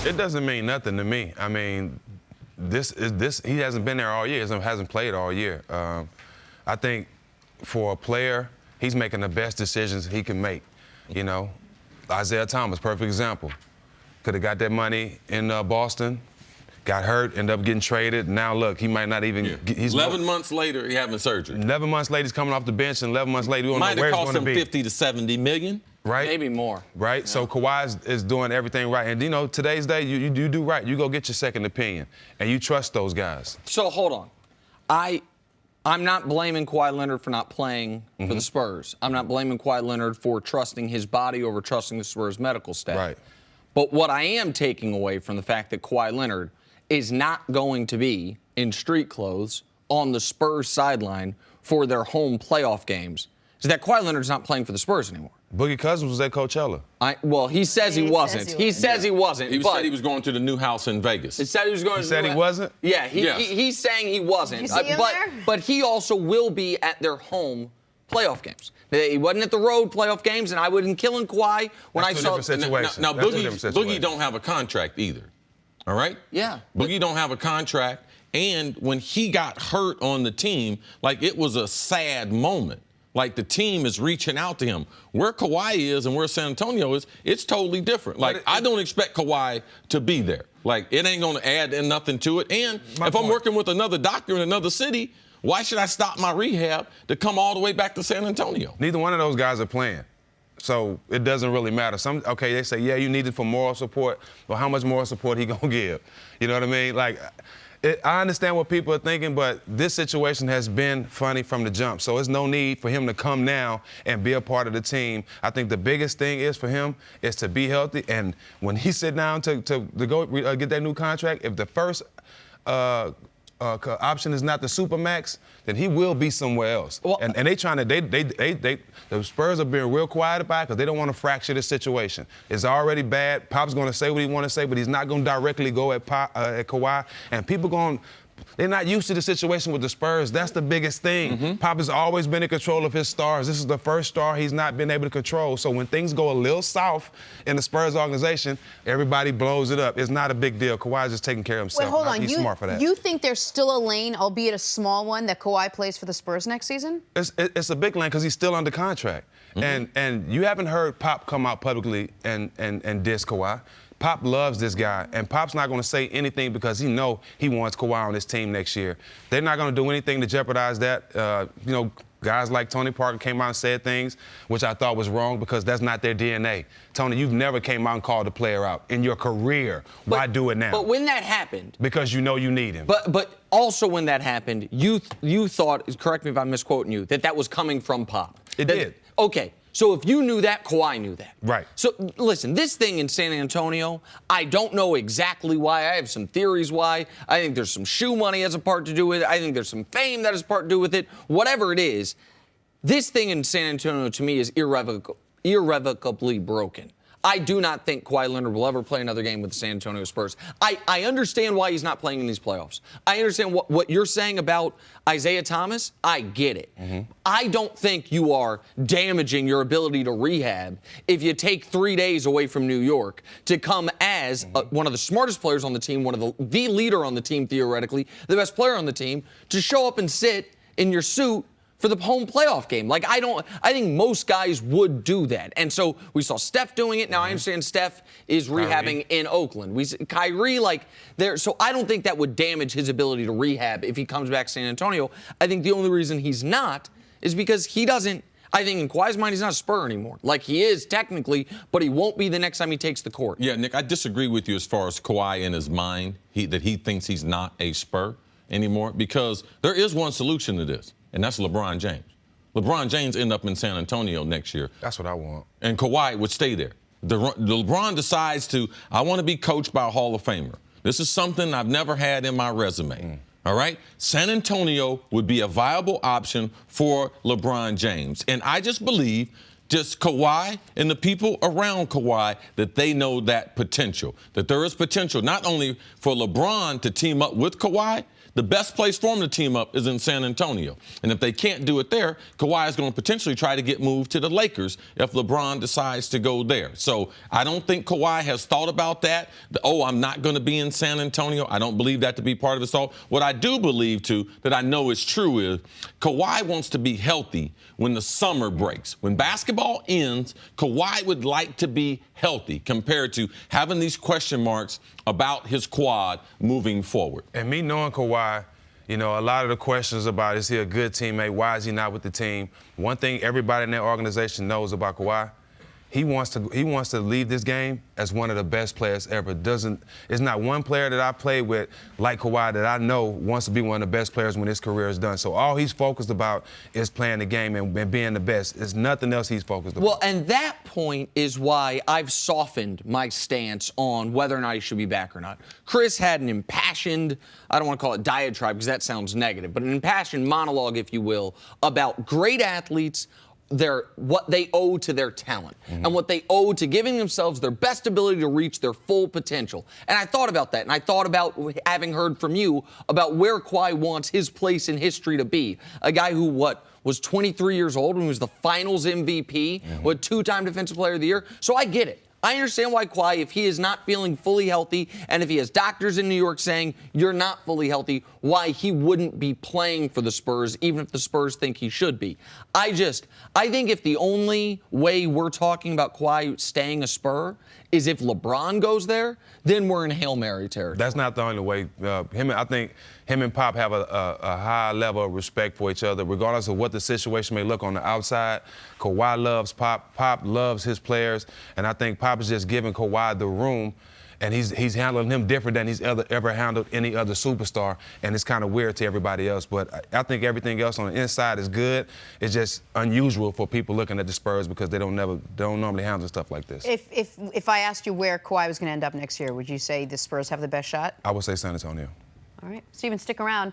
It doesn't mean nothing to me. I mean, he hasn't been there all year. He hasn't played all year. I think for a player, he's making the best decisions he can make. You know, Isaiah Thomas, perfect example. Could have got that money in Boston, got hurt, ended up getting traded. Now look, he might not even. He's 11 months later, he having surgery. 11 months later, he's coming off the bench, and 11 months later, we don't know where he's going to be. Might have cost him 50 to 70 million. Right? Maybe more. Right? Yeah. So Kawhi is doing everything right. And, you know, today's day, you do right. You go get your second opinion, and you trust those guys. So, hold on. I'm not blaming Kawhi Leonard for not playing for the Spurs. I'm not blaming Kawhi Leonard for trusting his body over trusting the Spurs medical staff. Right. But what I am taking away from the fact that Kawhi Leonard is not going to be in street clothes on the Spurs sideline for their home playoff games is that Kawhi Leonard's not playing for the Spurs anymore. Boogie Cousins was at Coachella. Well, he says he wasn't. He says he wasn't. He said he was going to the new house in Vegas. He said he was going. He said he wasn't? Yeah, he's saying he wasn't. You see him there? But he also will be at their home playoff games. He wasn't at the road playoff games, and I wasn't killing Kawhi when That's I saw. Now Boogie don't have a contract either. All right? Yeah. Boogie don't have a contract, and when he got hurt on the team, like it was a sad moment. Like the team is reaching out to him. Where Kawhi is and where San Antonio is, it's totally different. Like I don't expect Kawhi to be there. Like it ain't going to add nothing to it. And if I'm working with another doctor in another city, why should I stop my rehab to come all the way back to San Antonio? Neither one of those guys are playing. So it doesn't really matter. Okay, they say, yeah, you need it for moral support. Well, how much moral support he going to give? You know what I mean? Like, I understand what people are thinking, but this situation has been funny from the jump. So there's no need for him to come now and be a part of the team. I think the biggest thing is for him is to be healthy. And when he sit down to go get that new contract, if the first option is not the Supermax, then he will be somewhere else. Well, and they trying to the Spurs are being real quiet about it because they don't want to fracture the situation. It's already bad. Pop's going to say what he want to say, but he's not going to directly go at Kawhi. And people they're not used to the situation with the Spurs. That's the biggest thing. Pop has always been in control of his stars. This is the first star he's not been able to control. So when things go a little south in the Spurs organization, everybody blows it up. It's not a big deal. Kawhi's just taking care of himself. Wait, hold on. He's smart for that. You think there's still a lane, albeit a small one, that Kawhi plays for the Spurs next season? It's a big lane because he's still under contract. And you haven't heard Pop come out publicly and diss Kawhi. Pop loves this guy, and Pop's not going to say anything because he wants Kawhi on his team next year. They're not going to do anything to jeopardize that. Guys like Tony Parker came out and said things, which I thought was wrong because that's not their DNA. Tony, you've never came out and called a player out in your career. Why do it now? But when that happened... Because you know you need him. But also when that happened, you thought, correct me if I'm misquoting you, that was coming from Pop. It did. Okay. So if you knew that, Kawhi knew that. Right. So listen, this thing in San Antonio, I don't know exactly why. I have some theories why. I think there's some shoe money has a part to do with it. I think there's some fame that has a part to do with it. Whatever it is, this thing in San Antonio to me is irrevocably broken. I do not think Kawhi Leonard will ever play another game with the San Antonio Spurs. I understand why he's not playing in these playoffs. I understand what you're saying about Isaiah Thomas. I get it. I don't think you are damaging your ability to rehab if you take 3 days away from New York to come as one of the smartest players on the team, one of the leader on the team theoretically, the best player on the team, to show up and sit in your suit for the home playoff game. Like, I think most guys would do that. And so we saw Steph doing it. Now, I understand Steph is rehabbing in Oakland. Kyrie, so I don't think that would damage his ability to rehab if he comes back to San Antonio. I think the only reason he's not is because he doesn't, I think in Kawhi's mind, he's not a Spur anymore. Like, he is technically, but he won't be the next time he takes the court. Yeah, Nick, I disagree with you as far as Kawhi in his mind, that he thinks he's not a Spur anymore, because there is one solution to this. And that's LeBron James. LeBron James end up in San Antonio next year. That's what I want. And Kawhi would stay there. LeBron decides I want to be coached by a Hall of Famer. This is something I've never had in my resume. All right? San Antonio would be a viable option for LeBron James. And I just believe just Kawhi and the people around Kawhi that they know that potential, that there is potential not only for LeBron to team up with Kawhi, the best place for him to team up is in San Antonio. And if they can't do it there, Kawhi is going to potentially try to get moved to the Lakers if LeBron decides to go there. So I don't think Kawhi has thought about that. Oh, I'm not going to be in San Antonio. I don't believe that to be part of his thought. What I do believe, too, that I know is true is Kawhi wants to be healthy when the summer breaks. When basketball ends, Kawhi would like to be healthy compared to having these question marks about his quad moving forward. And me knowing Kawhi, you know, a lot of the questions about is he a good teammate, why is he not with the team? One thing everybody in that organization knows about Kawhi, he wants to leave this game as one of the best players ever. It's not one player that I played with like Kawhi that I know wants to be one of the best players when his career is done. So all he's focused about is playing the game and being the best. There's nothing else he's focused about. Well, and that point is why I've softened my stance on whether or not he should be back or not. Cris had an impassioned, I don't want to call it diatribe because that sounds negative, but an impassioned monologue, if you will, about great athletes, what they owe to their talent and what they owe to giving themselves their best ability to reach their full potential. And I thought about that, and I thought about having heard from you about where Kawhi wants his place in history to be. A guy who, was 23 years old when he was the Finals MVP, with two-time Defensive Player of the Year. So I get it. I understand why Kawhi, if he is not feeling fully healthy, and if he has doctors in New York saying you're not fully healthy, why he wouldn't be playing for the Spurs, even if the Spurs think he should be. I think if the only way we're talking about Kawhi staying a Spur is if LeBron goes there, then we're in Hail Mary territory. That's not the only way. I think him and Pop have a high level of respect for each other, regardless of what the situation may look on the outside. Kawhi loves Pop. Pop loves his players, and I think Pop is just giving Kawhi the room, and he's handling him different than he's ever handled any other superstar, and it's kind of weird to everybody else. But I think everything else on the inside is good. It's just unusual for people looking at the Spurs because they don't normally handle stuff like this. If I asked you where Kawhi was going to end up next year, would you say the Spurs have the best shot? I would say San Antonio. All right. Steven, stick around.